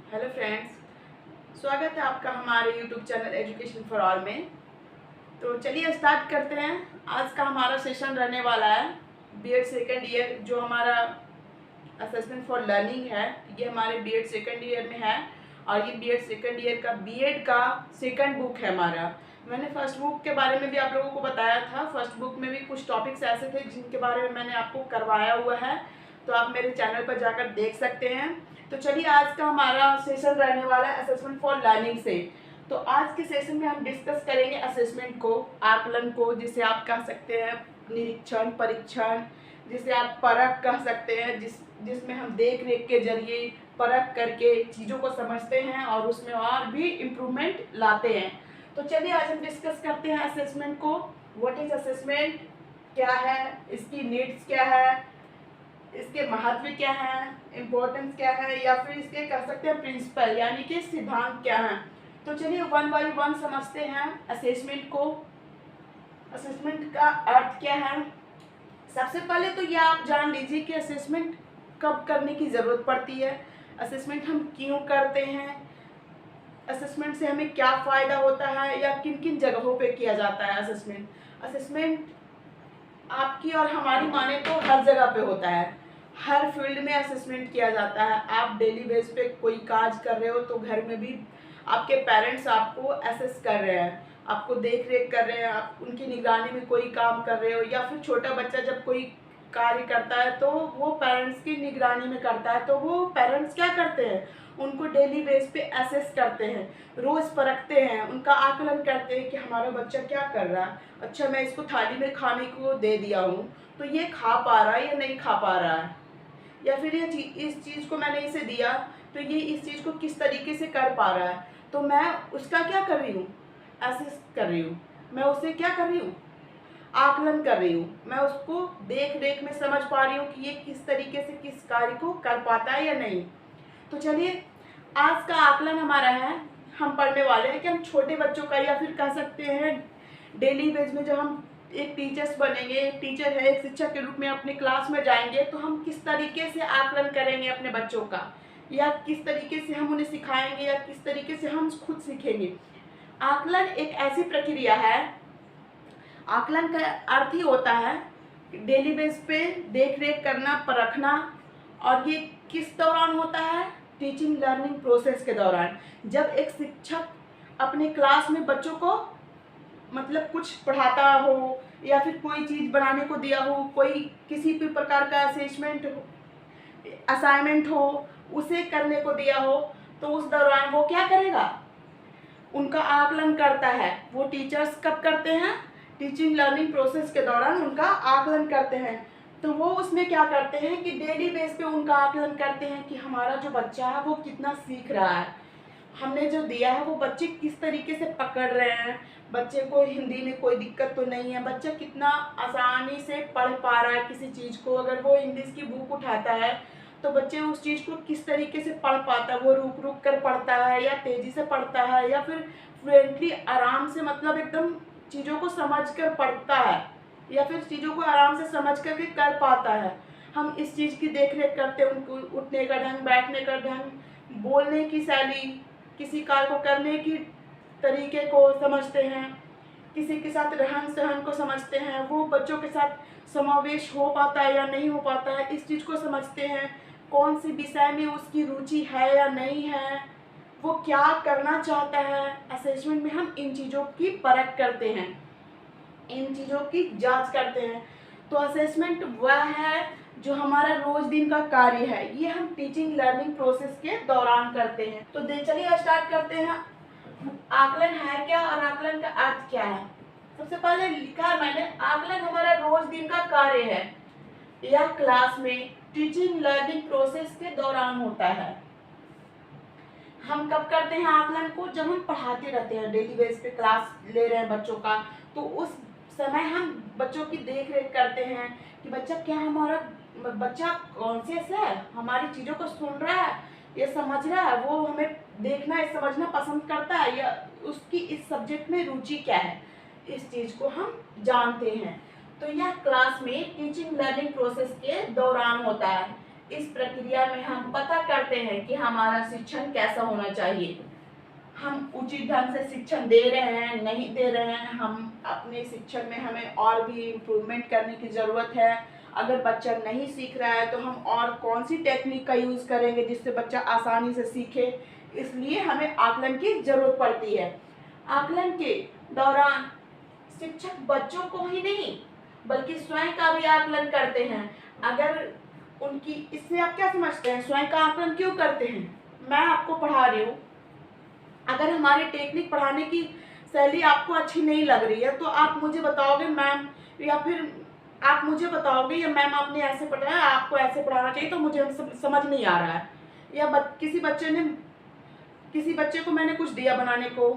Hello friends, स्वागत है आपका हमारे YouTube channel education for all में। तो चलिए स्टार्ट करते हैं। आज का हमारा सेशन रहने वाला है बीएड सेकेंड ईयर, जो हमारा असेसमेंट फॉर लर्निंग है। ये हमारे बीएड सेकेंड ईयर में है और ये बीएड सेकेंड ईयर का बीएड का सेकंड बुक है हमारा। मैंने फर्स्ट बुक के बारे में भी आप लोगों को बताया था। फर्स्ट बुक में भी कुछ टॉपिक्स ऐसे थे जिनके बारे में मैंने आपको करवाया हुआ है, तो आप मेरे चैनल पर जाकर देख सकते हैं। तो चलिए, आज का हमारा सेशन रहने वाला है असेसमेंट फॉर लर्निंग से। तो आज के सेशन में हम डिस्कस करेंगे असेसमेंट को, आकलन को, जिसे आप कह सकते हैं निरीक्षण, परीक्षण, जिसे आप परख कह सकते हैं, जिसमें हम देख रेख के जरिए परख करके चीज़ों को समझते हैं और उसमें और भी इम्प्रूवमेंट लाते हैं। तो चलिए, आज हम डिस्कस करते हैं असेसमेंट को। व्हाट इज असेसमेंट, क्या है, इसकी नीड्स क्या है, इसके महत्व क्या है, इम्पोर्टेंस क्या है, या फिर इसके कह सकते हैं प्रिंसिपल यानी कि सिद्धांत क्या है। तो चलिए वन बाय वन समझते हैं असेसमेंट को। असेसमेंट का अर्थ क्या है। सबसे पहले तो ये आप जान लीजिए कि असेसमेंट कब करने की ज़रूरत पड़ती है, असेसमेंट हम क्यों करते हैं, असेसमेंट से हमें क्या फ़ायदा होता है, या किन किन जगहों पे किया जाता है असेसमेंट। असेसमेंट आपकी और हमारी माने तो हर जगह पे होता है, हर फील्ड में असेसमेंट किया जाता है। आप डेली बेस पे कोई काज कर रहे हो तो घर में भी आपके पेरेंट्स आपको असेस कर रहे हैं, आपको देख रेख कर रहे हैं, आप उनकी निगरानी में कोई काम कर रहे हो, या फिर छोटा बच्चा जब कोई कार्य करता है तो वो पेरेंट्स की निगरानी में करता है, तो वो पेरेंट्स क्या करते हैं, उनको डेली बेस पे असेस करते हैं, रोज़ परखते हैं, उनका आकलन करते हैं कि हमारा बच्चा क्या कर रहा है। अच्छा, मैं इसको थाली में खाने को दे दिया हूँ तो ये खा पा रहा है या नहीं खा पा रहा है, या फिर ये इस चीज़ को मैंने इसे दिया तो ये इस चीज़ को किस तरीके से कर पा रहा है। तो मैं उसका क्या कर रही हूँ, असेस कर रही हूँ, मैं उसे क्या कर रही हूँ, आकलन कर रही हूँ। मैं उसको देख रेख में समझ पा रही हूँ कि ये किस तरीके से किस कार्य को कर पाता है या नहीं। तो चलिए, आज का आकलन हमारा है, हम पढ़ने वाले हैं कि हम छोटे बच्चों का, या फिर कह सकते हैं डेली बेस में जब हम एक टीचर्स बनेंगे, एक टीचर है, एक शिक्षक के रूप में अपने क्लास में जाएंगे, तो हम किस तरीके से आकलन करेंगे अपने बच्चों का, या किस तरीके से हम उन्हें सिखाएंगे, या किस तरीके से हम खुद सीखेंगे। आकलन एक ऐसी प्रक्रिया है, आकलन का अर्थ ही होता है डेली बेस पे देख रेख करना, परखना। और ये किस दौरान होता है, टीचिंग लर्निंग प्रोसेस के दौरान, जब एक शिक्षक अपने क्लास में बच्चों को मतलब कुछ पढ़ाता हो, या फिर कोई चीज़ बनाने को दिया हो, कोई किसी भी प्रकार का असेसमेंट असाइनमेंट हो, उसे करने को दिया हो, तो उस दौरान वो क्या करेगा, उनका आकलन करता है। वो टीचर्स कब करते हैं, टीचिंग लर्निंग प्रोसेस के दौरान उनका आकलन करते हैं। तो वो उसमें क्या करते हैं कि डेली बेस पे उनका आकलन करते हैं कि हमारा जो बच्चा है वो कितना सीख रहा है, हमने जो दिया है वो बच्चे किस तरीके से पकड़ रहे हैं, बच्चे को हिंदी में कोई दिक्कत तो नहीं है, बच्चा कितना आसानी से पढ़ पा रहा है किसी चीज़ को। अगर वो इंग्लिश की बुक उठाता है तो बच्चे उस चीज़ को किस तरीके से पढ़ पाता है, वो रुक रुक कर पढ़ता है या तेज़ी से पढ़ता है, या फिर फ्लुएंटली आराम से मतलब एकदम चीज़ों को समझ कर पढ़ता है, या फिर चीज़ों को आराम से समझ करके कर पाता है। हम इस चीज़ की देख रेख करते हैं, उनको उठने का ढंग, बैठने का ढंग, बोलने की शैली, किसी कार्य को करने की तरीके को समझते हैं, किसी के साथ रहन सहन को समझते हैं, वो बच्चों के साथ समावेश हो पाता है या नहीं हो पाता है, इस चीज़ को समझते हैं, कौन सी विषय में उसकी रुचि है या नहीं है, वो क्या करना चाहता है। असेसमेंट में हम इन चीज़ों की परख करते हैं, इन चीज़ों की जांच करते हैं। तो असेसमेंट वह है जो हमारा रोज दिन का कार्य है, ये हम टीचिंग लर्निंग प्रोसेस के दौरान करते हैं। तो चलिए स्टार्ट करते हैं, आकलन है क्या और आकलन का अर्थ क्या है। सबसे पहले लिखा है मैंने, आकलन हमारा रोज दिन का कार्य है, यह क्लास में टीचिंग लर्निंग प्रोसेस के दौरान होता है। हम कब करते हैं आकलन को, जब हम पढ़ाते रहते हैं, डेली बेस पे क्लास ले रहे हैं बच्चों का, तो उस समय हम बच्चों की देख रेख करते हैं कि बच्चा क्या, हमारा बच्चा कॉन्शियस है, हमारी चीज़ों को सुन रहा है, ये समझ रहा है, वो हमें देखना है समझना पसंद करता है, या उसकी इस सब्जेक्ट में रुचि क्या है, इस चीज़ को हम जानते हैं। तो यह क्लास में टीचिंग लर्निंग प्रोसेस के दौरान होता है। इस प्रक्रिया में हम पता करते करते हैं कि हमारा शिक्षण कैसा होना चाहिए, हम उचित ढंग से शिक्षण दे रहे हैं नहीं दे रहे हैं, हम अपने शिक्षण में हमें और भी इम्प्रूवमेंट करने की ज़रूरत है। अगर बच्चा नहीं सीख रहा है तो हम और कौन सी टेक्निक का यूज़ करेंगे जिससे बच्चा आसानी से सीखे, इसलिए हमें आकलन की ज़रूरत पड़ती है। आकलन के दौरान शिक्षक बच्चों को ही नहीं बल्कि स्वयं का भी आकलन करते हैं। अगर उनकी, इससे आप क्या समझते हैं, स्वयं का आकलन क्यों करते हैं? मैं आपको पढ़ा रही हूँ, अगर हमारी टेक्निक पढ़ाने की शैली आपको अच्छी नहीं लग रही है तो आप मुझे बताओगे मैम, या फिर आप मुझे बताओगे या मैम आपने ऐसे पढ़ाया, आपको ऐसे पढ़ाना चाहिए, तो मुझे समझ नहीं आ रहा है। या किसी बच्चे को मैंने कुछ दिया बनाने को,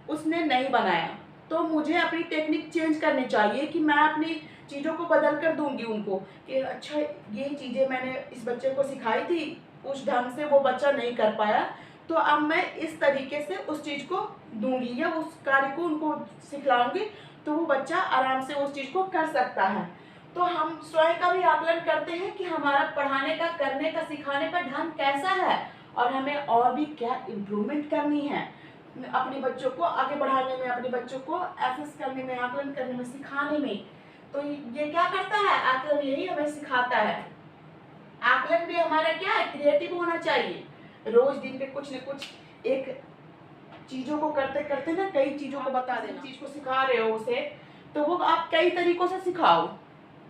उसने नहीं बनाया, तो मुझे अपनी टेक्निक चेंज करनी चाहिए कि मैं अपनी चीज़ों को बदल कर दूंगी उनको कि अच्छा ये चीज़ें मैंने इस बच्चे को सिखाई थी, उस ढंग से वो बच्चा नहीं कर पाया, तो अब मैं इस तरीके से उस चीज़ को दूंगी या उस कार्य को उनको सिखलाऊंगी, तो वो बच्चा आराम से उस चीज़ को कर सकता है। तो हम स्वयं का भी आकलन करते हैं कि हमारा पढ़ाने का, करने का, सिखाने का ढंग कैसा है और हमें और भी क्या इम्प्रूवमेंट करनी है अपने बच्चों को आगे बढ़ाने में, अपने बच्चों को एसेस करने में, आकलन करने में, सिखाने में। तो ये क्या करता है, आकलन यही हमें सिखाता है। आकलन भी हमारा क्या है, क्रिएटिव होना चाहिए। रोज दिन पे कुछ न कुछ एक चीज़ों को करते करते ना कई चीज़ों को बता देना, चीज़ को सिखा रहे हो उसे, तो वो आप कई तरीकों से सिखाओ।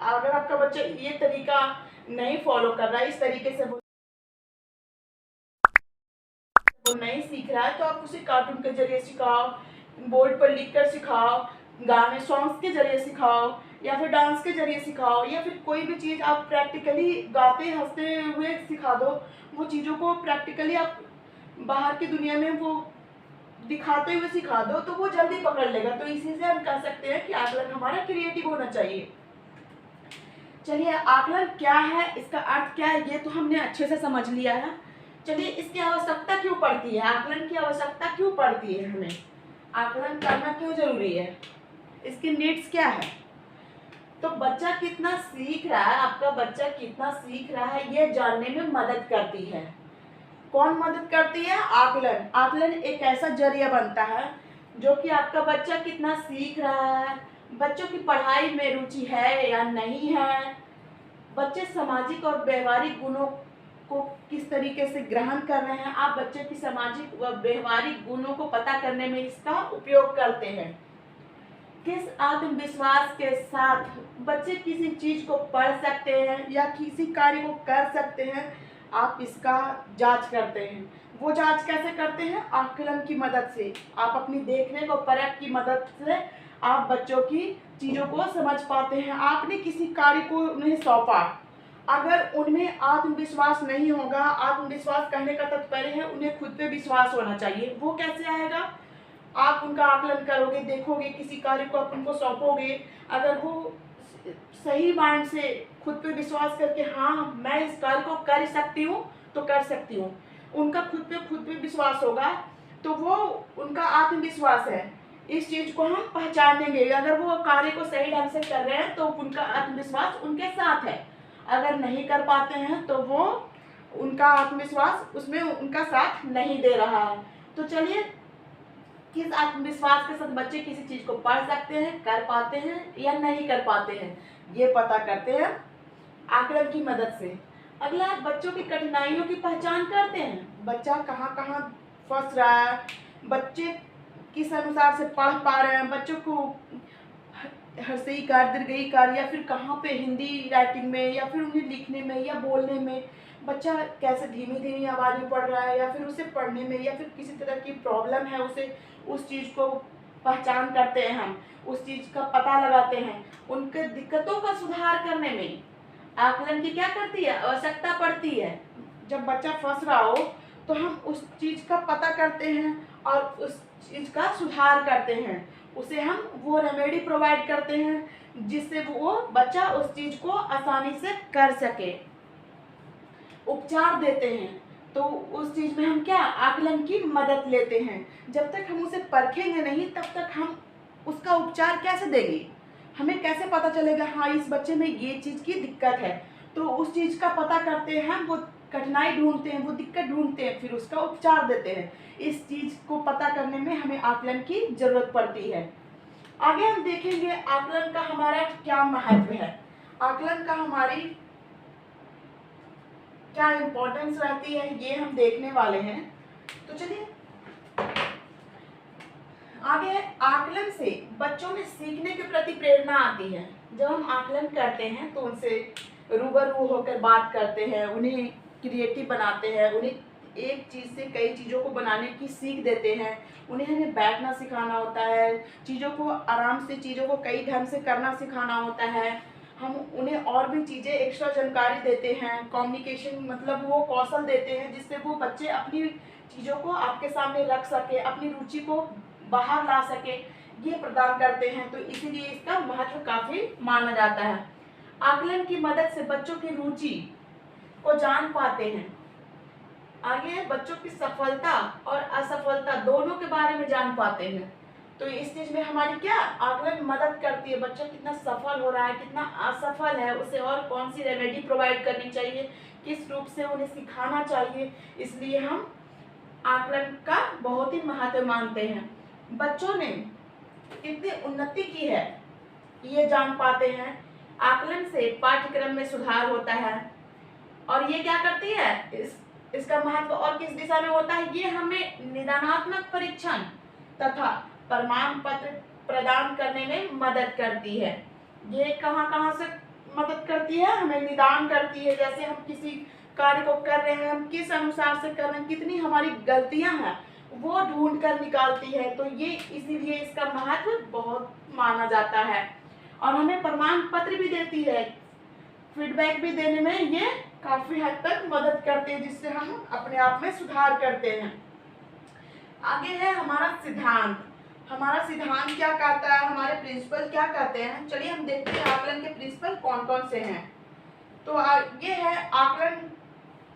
अगर आपका बच्चा ये तरीका नहीं फॉलो कर रहा है, इस तरीके से वो नहीं सीख रहा है, तो आप उसे कार्टून के जरिए सिखाओ, बोर्ड पर लिख कर सिखाओ, गाने सॉन्ग्स के जरिए सिखाओ, या फिर डांस के जरिए सिखाओ, या फिर कोई भी चीज़ आप प्रैक्टिकली गाते हंसते हुए सिखा दो। वो चीज़ों को प्रैक्टिकली आप बाहर की दुनिया में वो दिखाते हुए सिखा दो तो वो जल्दी पकड़ लेगा। तो इसी से हम कह सकते हैं कि आकलन हमारा क्रिएटिव होना चाहिए। चलिए, आकलन क्या है, इसका अर्थ क्या है, ये तो हमने अच्छे से समझ लिया है। चलिए, इसकी आवश्यकता क्यों पड़ती है, आकलन की आवश्यकता क्यों पड़ती है, हमें आकलन करना क्यों जरूरी है, इसकी नीड्स क्या है। तो बच्चा कितना सीख रहा है, आपका बच्चा कितना सीख रहा है, ये जानने में मदद करती है। कौन मदद करती है, आकलन। आकलन एक ऐसा जरिया बनता है जो कि आपका बच्चा कितना सीख रहा है, बच्चों की पढ़ाई में रुचि है या नहीं है, बच्चे सामाजिक और व्यवहारिक गुणों को किस तरीके से ग्रहण कर रहे हैं। आप बच्चे की सामाजिक व व्यवहारिक गुणों को पता करने में इसका उपयोग करते हैं। किस आत्मविश्वास के साथ बच्चे किसी चीज को पढ़ सकते हैं या किसी कार्य को कर सकते हैं, आप इसका जांच करते हैं। वो जांच कैसे करते हैं, आकलन की मदद से। आप अपनी देखने को परख की मदद से आप बच्चों की चीज़ों को समझ पाते हैं। आपने किसी कार्य को उन्हें सौंपा, अगर उनमें आत्मविश्वास नहीं होगा, आत्मविश्वास कहने का तात्पर्य है उन्हें खुद पे विश्वास होना चाहिए। वो कैसे आएगा, आप उनका आकलन करोगे, देखोगे, किसी कार्य को आप उनको सौंपोगे, अगर वो सही माइंड से खुद पे विश्वास करके हाँ मैं इस कार्य को कर सकती हूँ तो कर सकती हूँ, उनका खुद पे विश्वास होगा, तो वो उनका आत्मविश्वास है। इस चीज़ को हम पहचानेंगे। अगर वो कार्य को सही ढंग से कर रहे हैं तो उनका आत्मविश्वास उनके साथ है, अगर नहीं कर पाते हैं तो वो उनका आत्मविश्वास उसमें उनका साथ नहीं दे रहा है। तो चलिए, किस आत्मविश्वास के साथ बच्चे किसी चीज़ को पढ़ सकते हैं, कर पाते हैं या नहीं कर पाते हैं, ये पता करते हैं आकलन की मदद से। अगला, बच्चों की कठिनाइयों की पहचान करते हैं। बच्चा कहाँ कहाँ फंस रहा है, बच्चे किस अनुसार से पढ़ पा रहे हैं, बच्चों को हर्षई कार, दीर्घई कार, या फिर कहाँ पे हिंदी राइटिंग में या फिर उन्हें लिखने में या बोलने में बच्चा कैसे धीमी धीमी आवाज़ में पढ़ रहा है, या फिर उसे पढ़ने में या फिर किसी तरह की प्रॉब्लम है उसे, उस चीज़ को पहचान करते हैं हम, उस चीज़ का पता लगाते हैं। उनके दिक्कतों का सुधार करने में आकलन की क्या करती है, आवश्यकता पड़ती है। जब बच्चा फंस रहा हो तो हम उस चीज़ का पता करते हैं और उस चीज़ का सुधार करते हैं, उसे हम वो रेमेडी प्रोवाइड करते हैं जिससे वो बच्चा उस चीज़ को आसानी से कर सके। उपचार देते हैं, तो उस चीज़ में हम क्या, आकलन की मदद लेते हैं। जब तक हम उसे परखेंगे नहीं तब तक हम उसका उपचार कैसे देंगे, हमें कैसे पता चलेगा हाँ इस बच्चे में ये चीज़ की दिक्कत है। तो उस चीज़ का पता करते हैं, वो कठिनाई ढूंढते हैं, वो दिक्कत ढूंढते हैं, फिर उसका उपचार देते हैं। इस चीज़ को पता करने में हमें आकलन की ज़रूरत पड़ती है। आगे हम देखेंगे आकलन का हमारा क्या महत्व है, आकलन का हमारी क्या इम्पोर्टेंस रहती है, ये हम देखने वाले हैं। तो चलिए आगे है, आकलन से बच्चों में सीखने के प्रति प्रेरणा आती है। जब हम आकलन करते हैं तो उनसे रूबरू होकर बात करते हैं, उन्हें क्रिएटिव बनाते हैं, उन्हें एक चीज़ से कई चीज़ों को बनाने की सीख देते हैं, उन्हें हमें बैठना सिखाना होता है, चीज़ों को आराम से, चीज़ों को कई ढंग से करना सिखाना होता है। हम उन्हें और भी चीज़ें एक्स्ट्रा जानकारी देते हैं, कम्युनिकेशन मतलब वो कौशल देते हैं जिससे वो बच्चे अपनी चीज़ों को आपके सामने रख सके, अपनी रुचि को बाहर ला सके, ये प्रदान करते हैं। तो इसीलिए इसका महत्व काफ़ी माना जाता है। आकलन की मदद से बच्चों की रुचि को जान पाते हैं। आगे है, बच्चों की सफलता और असफलता दोनों के बारे में जान पाते हैं। तो इस चीज़ में हमारी क्या आकलन मदद करती है, बच्चा कितना सफल हो रहा है, कितना असफल है, उसे और कौन सी रेमेडी प्रोवाइड करनी चाहिए, किस रूप से उन्हें सिखाना चाहिए। इसलिए हम आकलन का बहुत ही महत्व मानते हैं। बच्चों ने कितनी उन्नति की है ये जान पाते हैं। आकलन से पाठ्यक्रम में सुधार होता है और ये क्या करती है, इसका महत्व और किस दिशा में होता है, ये हमें निदानात्मक परीक्षण तथा प्रमाण पत्र प्रदान करने में मदद करती है। ये कहाँ से मदद करती है, हमें निदान करती है, जैसे हम किसी कार्य को कर रहे हैं, हम किस अनुसार से कर रहे हैं, कितनी हमारी गलतियां हैं वो ढूंढ कर निकालती है। तो ये इसीलिए इसका महत्व बहुत माना जाता है और हमें प्रमाण पत्र भी देती है, फीडबैक भी देने में ये काफ़ी हद तक मदद करते हैं, जिससे हम अपने आप में सुधार करते हैं। आगे है हमारा सिद्धांत। हमारा सिद्धांत क्या कहता है, हमारे प्रिंसिपल क्या कहते हैं, चलिए हम देखते हैं आकलन के प्रिंसिपल कौन कौन से हैं। तो ये है, आकलन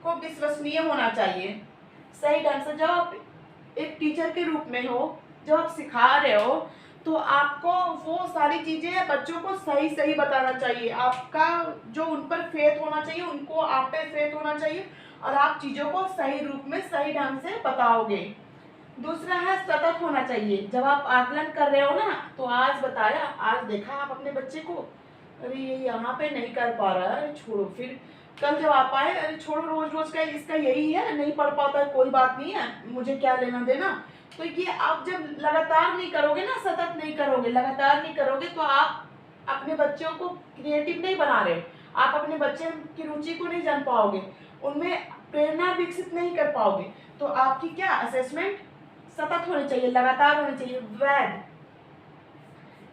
को विश्वसनीय होना चाहिए, सही ढंग से। जब आप एक टीचर के रूप में हो, जब आप सिखा रहे हो तो आपको वो सारी चीज़ें बच्चों को सही सही बताना चाहिए। आपका जो उन पर फेथ होना चाहिए, उनको आप पे फेथ होना चाहिए और आप चीज़ों को सही रूप में सही ढंग से बताओगे। दूसरा है सतत होना चाहिए। जब आप आकलन कर रहे हो ना, तो आज बताया, आज देखा आप अपने बच्चे को, अरे ये यहाँ पे नहीं कर पा रहा है, छोड़ो, फिर कल जब आप आए, अरे छोड़ो, रोज रोज का इसका यही है, नहीं पढ़ पाता है, कोई बात नहीं है, मुझे क्या लेना देना। तो ये आप जब लगातार नहीं करोगे ना, सतत नहीं करोगे, लगातार नहीं करोगे, तो आप अपने बच्चों को क्रिएटिव नहीं बना रहे, आप अपने बच्चे की रुचि को नहीं जान पाओगे, उनमें प्रेरणा विकसित नहीं कर पाओगे। तो आपकी क्या असेसमेंट सतत होनी चाहिए, लगातार होनी चाहिए,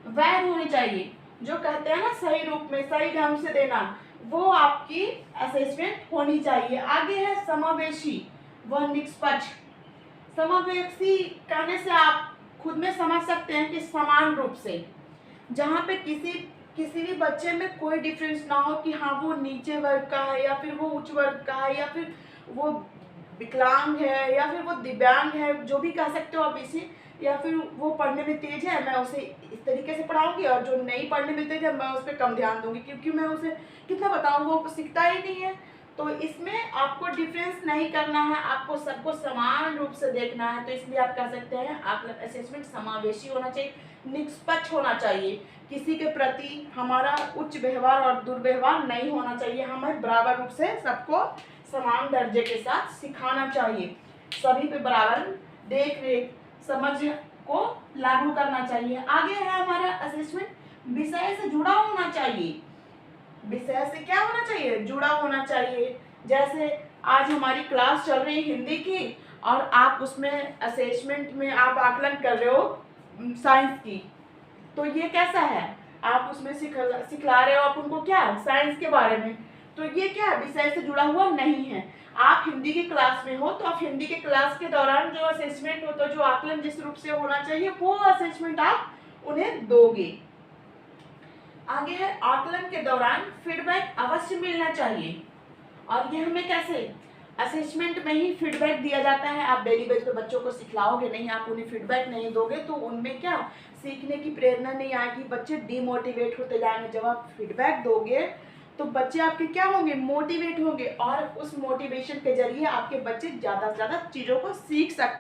वैध होनी चाहिए। जो कहते हैं ना सही रूप में सही ढंग से देना, वो आपकी असेसमेंट होनी चाहिए। आगे है समावेशी व निष्पक्ष। समावेशी कहने से आप खुद में समझ सकते हैं कि समान रूप से, जहाँ पे किसी भी बच्चे में कोई डिफरेंस ना हो कि हाँ वो नीचे वर्ग का है या फिर वो उच्च वर्ग का है या फिर वो विकलांग है या फिर वो दिव्यांग है, जो भी कह सकते हो आप इसे, या फिर वो पढ़ने में तेज है, मैं उसे इस तरीके से पढ़ाऊंगी, और जो नहीं पढ़ने में तेज है मैं उस पर कम ध्यान दूंगी, क्योंकि मैं उसे कितना बताऊँ, वो सीखता ही नहीं है। तो इसमें आपको डिफरेंस नहीं करना है, आपको सबको समान रूप से देखना है। तो इसलिए आप कह सकते हैं आकलन असेसमेंट समावेशी होना चाहिए, निष्पक्ष होना चाहिए, किसी के प्रति हमारा उच्च व्यवहार और दुर्व्यवहार नहीं होना चाहिए, हमें बराबर रूप से सबको समान दर्जे के साथ सिखाना चाहिए, सभी पे बराबर देख रेख समझ को लागू करना चाहिए। आगे है हमारा असेसमेंट विषय से जुड़ा होना चाहिए। विषय से क्या होना चाहिए, जुड़ा होना चाहिए। जैसे आज हमारी क्लास चल रही है हिंदी की, और आप उसमें असेसमेंट में आप आकलन कर रहे हो साइंस की, तो ये कैसा है, आप उसमें सिखला रहे हो आप उनको क्या, साइंस के बारे में, तो ये क्या विषय से जुड़ा हुआ नहीं है। आप हिंदी की क्लास में हो तो आप हिंदी के क्लास के दौरान जो असेसमेंट होता है, जो आकलन जिस रूप से होना चाहिए, वो असेसमेंट आप उन्हें दोगे। आगे है आकलन के दौरान फीडबैक अवश्य मिलना चाहिए, और ये हमें कैसे, असेसमेंट में ही फीडबैक दिया जाता है। आप डेली बेस पे बच्चों को सिखलाओगे नहीं, आप उन्हें फीडबैक नहीं दोगे तो उनमें क्या सीखने की प्रेरणा नहीं आएगी, बच्चे डिमोटिवेट होते जाएंगे। जब आप फीडबैक दोगे तो बच्चे आपके क्या होंगे, मोटिवेट होंगे, और उस मोटिवेशन के जरिए आपके बच्चे ज़्यादा से ज़्यादा चीज़ों को सीख सकते हैं।